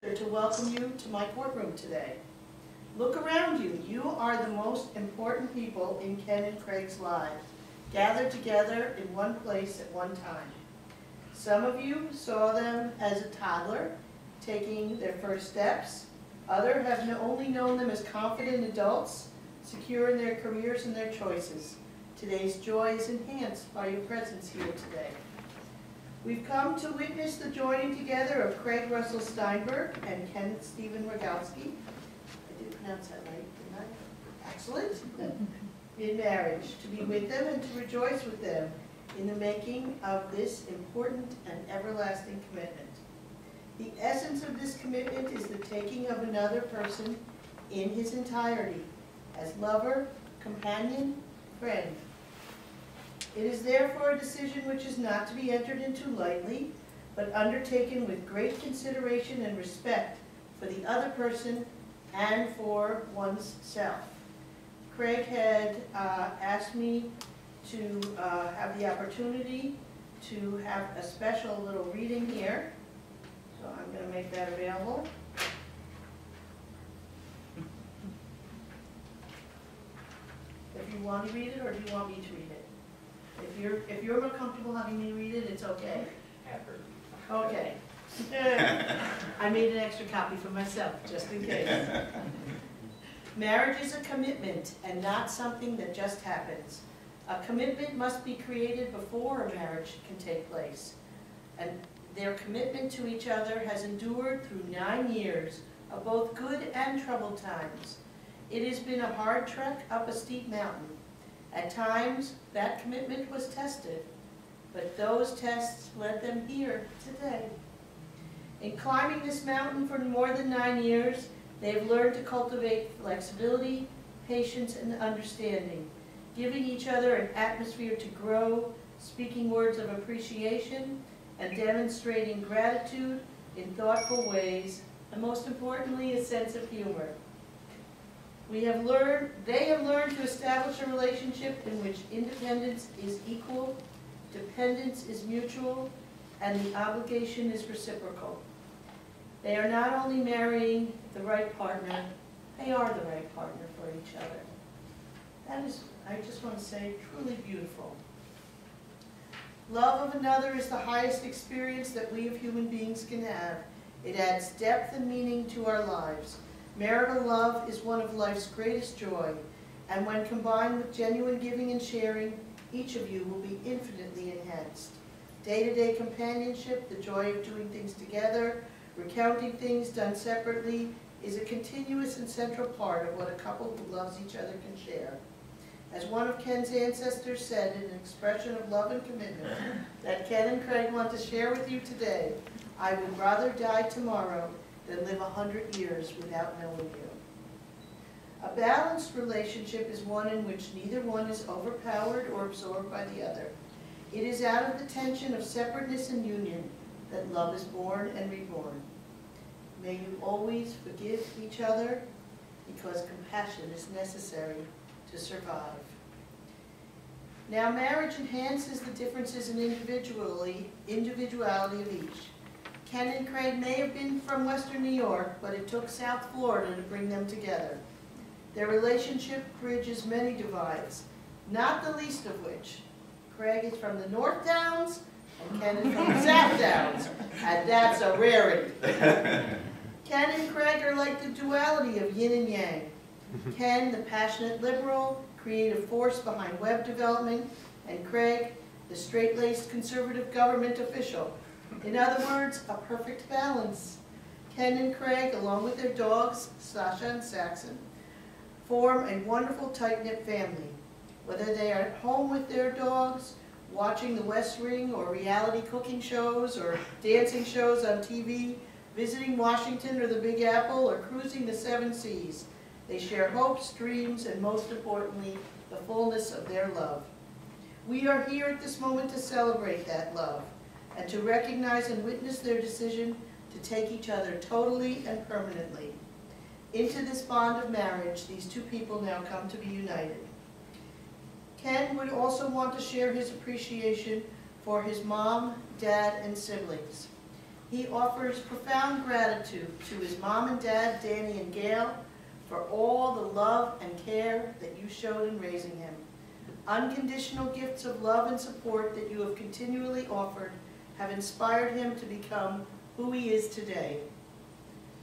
To welcome you to my courtroom today. Look around you. You are the most important people in Ken and Craig's lives, gathered together in one place at one time. Some of you saw them as a toddler, taking their first steps. Others have only known them as confident adults, secure in their careers and their choices. Today's joy is enhanced by your presence here today. We've come to witness the joining together of Craig Russell Steinberg and Kenneth Stephen Rogalski. I did pronounce that right, didn't I? Excellent. In marriage, to be with them and to rejoice with them in the making of this important and everlasting commitment. The essence of this commitment is the taking of another person in his entirety, as lover, companion, friend. It is therefore a decision which is not to be entered into lightly, but undertaken with great consideration and respect for the other person and for one's self. Craig had asked me to have the opportunity to have a special little reading here, so I'm going to make that available. If you want to read it, or do you want me to read it? If you're more comfortable having me read it, it's okay. Okay. I made an extra copy for myself, just in case. Marriage is a commitment and not something that just happens. A commitment must be created before a marriage can take place. And their commitment to each other has endured through 9 years of both good and troubled times. It has been a hard trek up a steep mountain. At times, that commitment was tested, but those tests led them here today. In climbing this mountain for more than 9 years, they have learned to cultivate flexibility, patience, and understanding, giving each other an atmosphere to grow, speaking words of appreciation, and demonstrating gratitude in thoughtful ways, and most importantly, a sense of humor. They have learned to establish a relationship in which independence is equal, dependence is mutual, and the obligation is reciprocal. They are not only marrying the right partner, they are the right partner for each other. That is, I just want to say, truly beautiful. Love of another is the highest experience that we of human beings can have. It adds depth and meaning to our lives. Marital love is one of life's greatest joy, and when combined with genuine giving and sharing, each of you will be infinitely enhanced. Day-to-day companionship, the joy of doing things together, recounting things done separately, is a continuous and central part of what a couple who loves each other can share. As one of Ken's ancestors said in an expression of love and commitment that Ken and Craig want to share with you today, "I would rather die tomorrow than live 100 years without knowing you." A balanced relationship is one in which neither one is overpowered or absorbed by the other. It is out of the tension of separateness and union that love is born and reborn. May you always forgive each other, because compassion is necessary to survive. Now, marriage enhances the differences in individuality of each. Ken and Craig may have been from Western New York, but it took South Florida to bring them together. Their relationship bridges many divides, not the least of which, Craig is from the North Downs and Ken is from the South Downs, and that's a rarity. Ken and Craig are like the duality of yin and yang. Ken, the passionate liberal, creative force behind web development, and Craig, the straight-laced conservative government official. In other words, a perfect balance. Ken and Craig, along with their dogs, Sasha and Saxon, form a wonderful tight-knit family. Whether they are at home with their dogs, watching the West Wing or reality cooking shows or dancing shows on TV, visiting Washington or the Big Apple, or cruising the 7 seas, they share hopes, dreams, and most importantly, the fullness of their love. We are here at this moment to celebrate that love, and to recognize and witness their decision to take each other totally and permanently. Into this bond of marriage, these two people now come to be united. Ken would also want to share his appreciation for his mom, dad, and siblings. He offers profound gratitude to his mom and dad, Danny and Gail, for all the love and care that you showed in raising him. Unconditional gifts of love and support that you have continually offered have inspired him to become who he is today.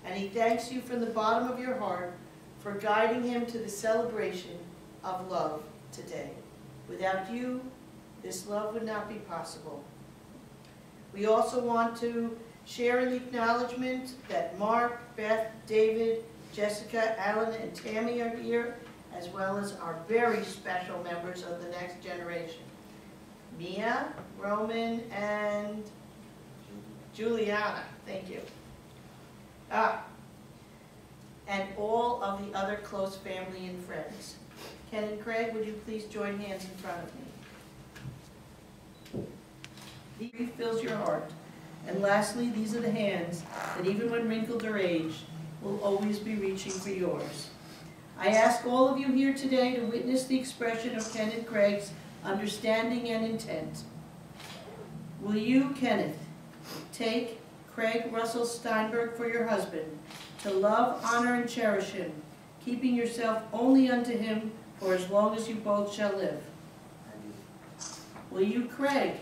And he thanks you from the bottom of your heart for guiding him to the celebration of love today. Without you, this love would not be possible. We also want to share in the acknowledgement that Mark, Beth, David, Jessica, Alan, and Tammy are here, as well as our very special members of the next generation. Mia, Roman, and Juliana, thank you. And all of the other close family and friends. Ken and Craig, would you please join hands in front of me? Grief fills your heart. And lastly, these are the hands that even when wrinkled or aged, will always be reaching for yours. I ask all of you here today to witness the expression of Ken and Craig's understanding and intent. Will you, Kenneth, take Craig Russell Steinberg for your husband, to love, honor, and cherish him, keeping yourself only unto him for as long as you both shall live? Will you, Craig,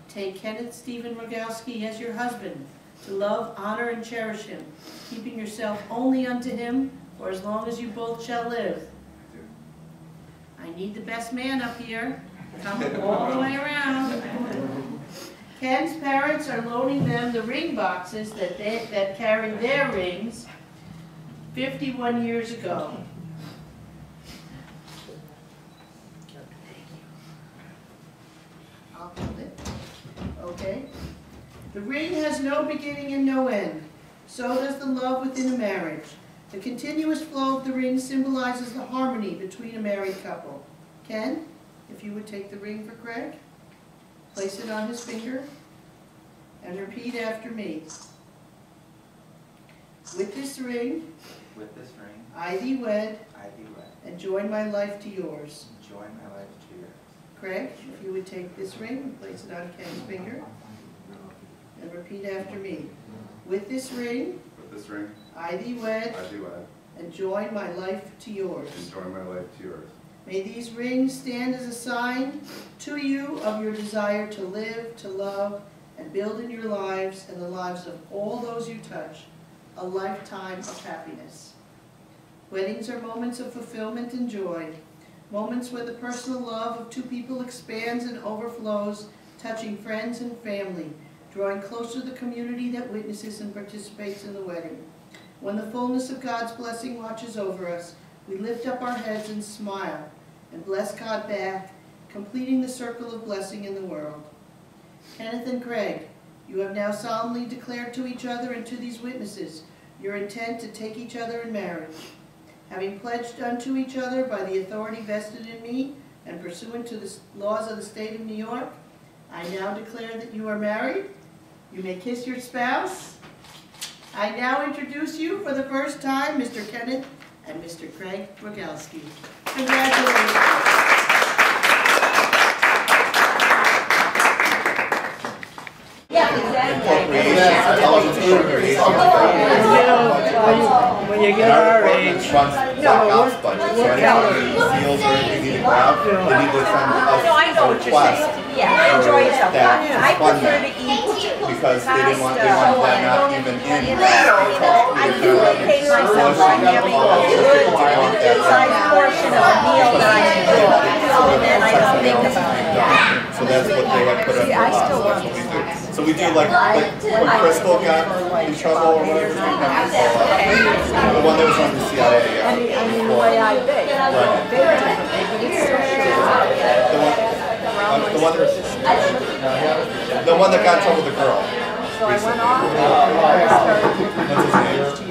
take Kenneth Stephen Rogalski as your husband, to love, honor, and cherish him, keeping yourself only unto him for as long as you both shall live? I need the best man up here. Come all the way around. Ken's parents are loaning them the ring boxes that carry their rings 51 years ago. I'll hold it. Okay. The ring has no beginning and no end. So does the love within a marriage. The continuous flow of the ring symbolizes the harmony between a married couple. Ken, if you would take the ring for Craig, place it on his finger, and repeat after me. With this ring, I thee wed, and join my life to yours. Craig, if you would take this ring and place it on Ken's finger, and repeat after me. With this ring, I thee wed, and join my life to yours. May these rings stand as a sign to you of your desire to live, to love, and build in your lives and the lives of all those you touch a lifetime of happiness. Weddings are moments of fulfillment and joy, moments where the personal love of two people expands and overflows, touching friends and family, drawing closer to the community that witnesses and participates in the wedding. When the fullness of God's blessing watches over us, we lift up our heads and smile and bless God back, completing the circle of blessing in the world. Kenneth and Craig, you have now solemnly declared to each other and to these witnesses your intent to take each other in marriage. Having pledged unto each other by the authority vested in me and pursuant to the laws of the state of New York, I now declare that you are married. You may kiss your spouse. I now introduce you for the first time, Mr. Kenneth and Mr. Craig Rogalski. Congratulations. When you get our age, no, I know what you're saying. Yeah, enjoy yourself. I prefer to eat because they didn't want that not even in. I do locate myself on having a good sized portion of a meal that I enjoy, and then I don't think about it. So that's what they had put on the box. So we do like when Crystal got in trouble or whatever, the one that was on the CIA. I mean, the way I bake, the one that got in trouble with the girl. So I went off and I started to